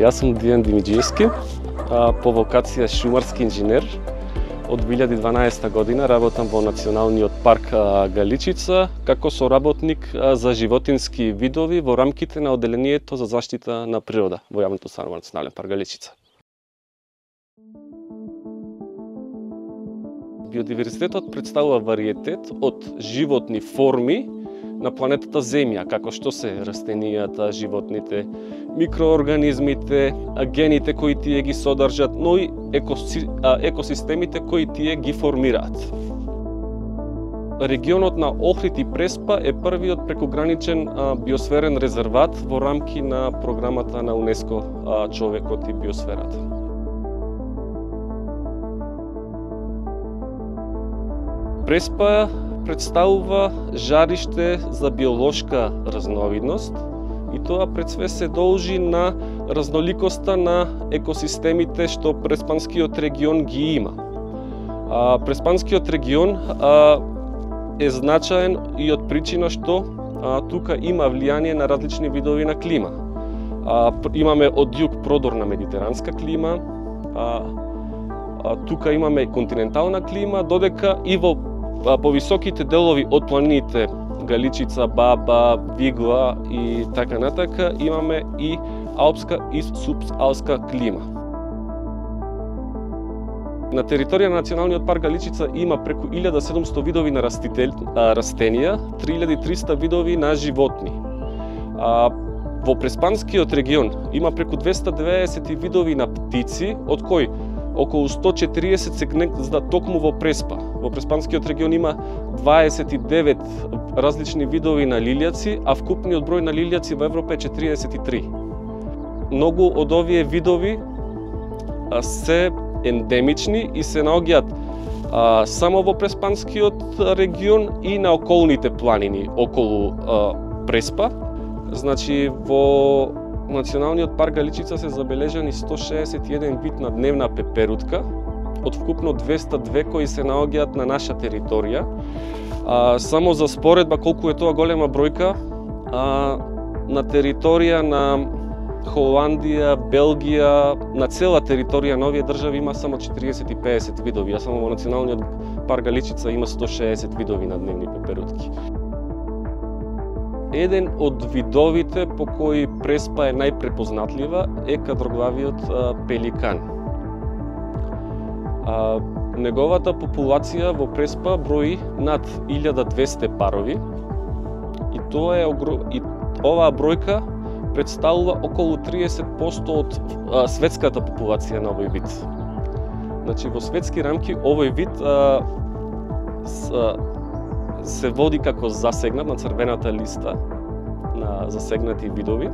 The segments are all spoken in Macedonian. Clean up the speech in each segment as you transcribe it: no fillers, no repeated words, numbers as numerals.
Јас сум Дијан Димиджиевски, по вокација шумарски инженер. Од 2012 година работам во Националниот парк Галичица како соработник за животински видови во рамките на Одделението за заштита на природа во јавното станување Национален парк Галичица. Биодиверзитетот представува вариетет од животни форми на планетата Земја, како што се растенијата, животните, микроорганизмите, гените кои тие ги содржат, но и екосистемите кои тие ги формираат. Регионот на Охрид и Преспа е првиот прекограничен биосферен резерват во рамки на програмата на УНЕСКО Човекот и биосферата. Преспа представува жариште за биолошка разновидност и тоа пред све се должи на разноликоста на екосистемите што Преспанскиот регион ги има. Преспанскиот регион е значаен и од причина што тука има влијание на различни видови на клима. Имаме од југ продорна медитеранска клима, тука имаме континентална клима, додека и во повисоките делови од планините Галичица, Баба, Вигла и така натака имаме и алпска и субалпска клима. На територија на Националниот парк Галичица има преку 1700 видови на растенија, 3300 видови на животни. Во Преспанскиот регион има преку 290 видови на птици, од кои околу 140 се гнездат токму во Преспа. Во Преспанскиот регион има 29 различни видови на лилјаци, а вкупниот број на лилјаци во Европа е 43. Многу од овие видови се ендемични и се наоѓаат само во Преспанскиот регион и на околните планини околу Преспа. Значи во Националниот парк Галичица се забележани 161 вид на дневна пеперутка, од вкупно 202 кои се наоѓаат на наша територија. Само за споредба колку е тоа голема бројка, на територија на Холандија, Белгија, на цела територија на овие држави има само 40-50 видови, а само во Националниот парк Галичица има 160 видови на дневни пеперутки. Еден од видовите по кои Преспа е најпрепознатлива е кадроглавиот пеликан. Неговата популација во Преспа брои над 1200 парови и оваа бројка представува околу 30% од светската популација на овој вид. Значи во светски рамки овој вид се води како засегнат на црвената листа на засегнати видови,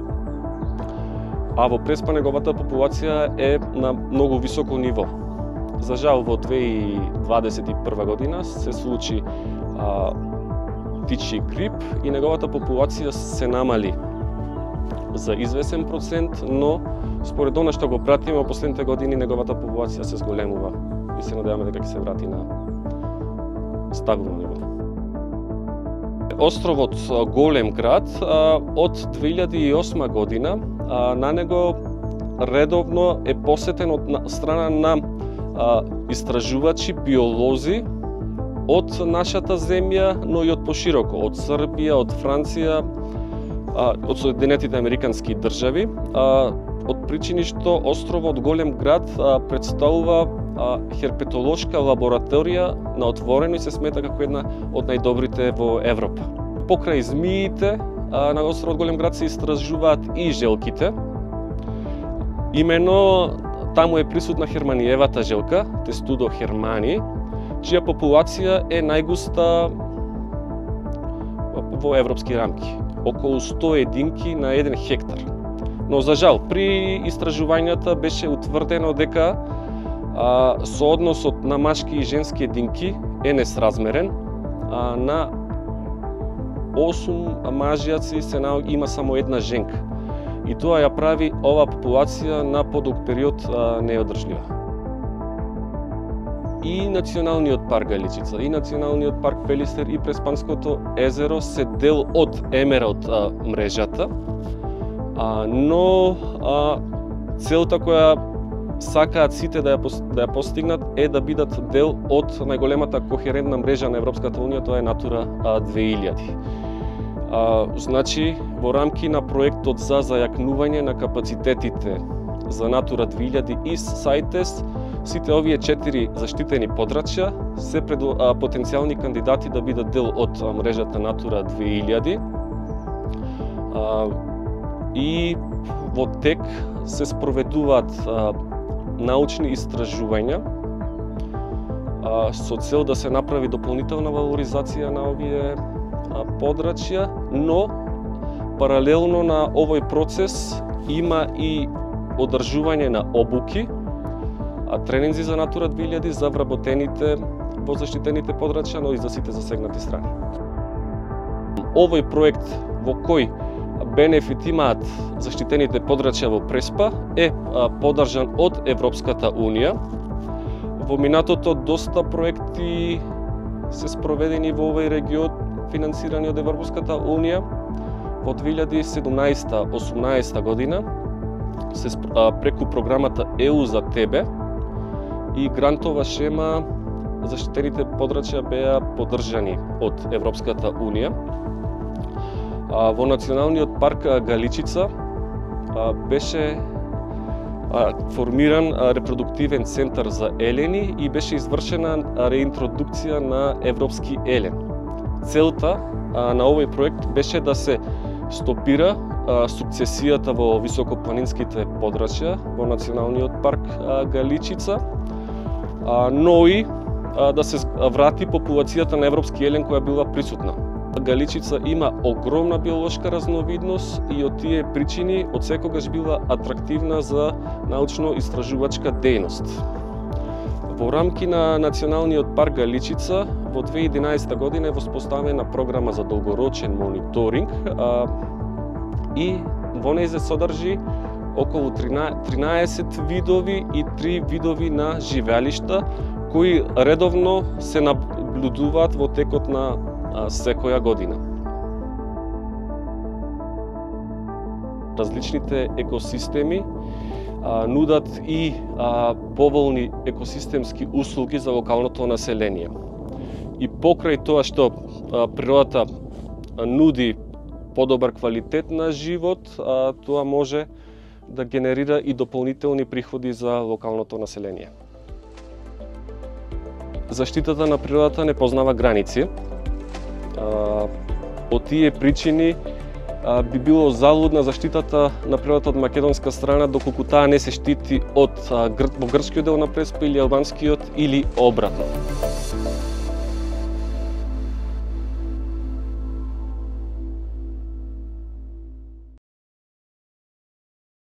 а во Преспа неговата популација е на многу високо ниво. За жал во 2021 година се случи птичји грип и неговата популација се намали за извесен процент, но според она што го пратиме во последните години неговата популација се зголемува и се надеваме дека ќе се врати на стабилно ниво. Островот Голем град од 2008 година на него редовно е посетен од страна на истражувачи, биолози од нашата земја, но и од пошироко, од Србија, од Франција, од Соединетите Американски држави, од причини што островот Голем град представува херпетолошка лабораторија на отворено и се смета како една од најдобрите во Европа. Покрај змиите на островот Голем град се истражуваат и желките. Имено таму е присутна херманиевата желка, Тестудо хермани, чија популација е најгуста во европски рамки, околу 100 единки на 1 хектар. Но за жал, при истражувањата беше утврдено дека соодносот на машки и женски единки е несразмерен. На 8 мажјаци има само една женка. И тоа ја прави оваа популација на подолг период неодржлива. И Националниот парк Галичица, и Националниот парк Пелистер, и Преспанското езеро се дел од Емералд мрежата, но Целта која сакаат сите да ја постигнат е да бидат дел од најголемата кохерентна мрежа на Европската Унија, тоа е Натура 2000. Значи, во рамки на проектот за зајакнување на капацитетите за Натура 2000 и Сајтес, сите овие 4 заштитени подрачја се потенцијални кандидати да бидат дел од мрежата Натура 2000. И во тек се спроведуваат научни истражувања со цел да се направи дополнителна валоризација на овие подрачја, но паралелно на овој процес има и одржување на обуки, тренинзи за Натура 2000 за вработените во заштитените подрачја, но и за сите засегнати страни. Овој проект во кој бенефит имаат заштитените подрачја во Преспа е поддржан од Европската Унија. Во минатото доста проекти се спроведени во овој регион, финансирани од Европската Унија. Во 2017-18 година преку програмата ЕУ за тебе и грантова шема заштитените подрачја беа поддржани од Европската Унија. Во Националниот парк Галичица беше формиран репродуктивен центар за елени и беше извршена реинтродукција на европски елен. Целта на овој проект беше да се стопира сукцесијата во високопланинските подрачја во Националниот парк Галичица, но и да се врати популацијата на европски елен која била присутна. Галичица има огромна биолошка разновидност и од тие причини од секогаш била атрактивна за научно-истражувачка дејност. Во рамки на Националниот парк Галичица во 2011 година е воспоставена програма за долгорочен мониторинг и во неј се содржи околу 13 видови и 3 видови на живеалишта кои редовно се наблюдуваат во текот на секоја година. Различните екосистеми нудат и поволни екосистемски услуги за локалното население. И покрај тоа што природата нуди подобар квалитет на живот, тоа може да генерира и дополнителни приходи за локалното население. Заштитата на природата не познава граници. Од тие причини би било залудна заштитата на природата од македонска страна доколку таа не се штити од во грчкиот дел на Преспа или албанскиот или обратно.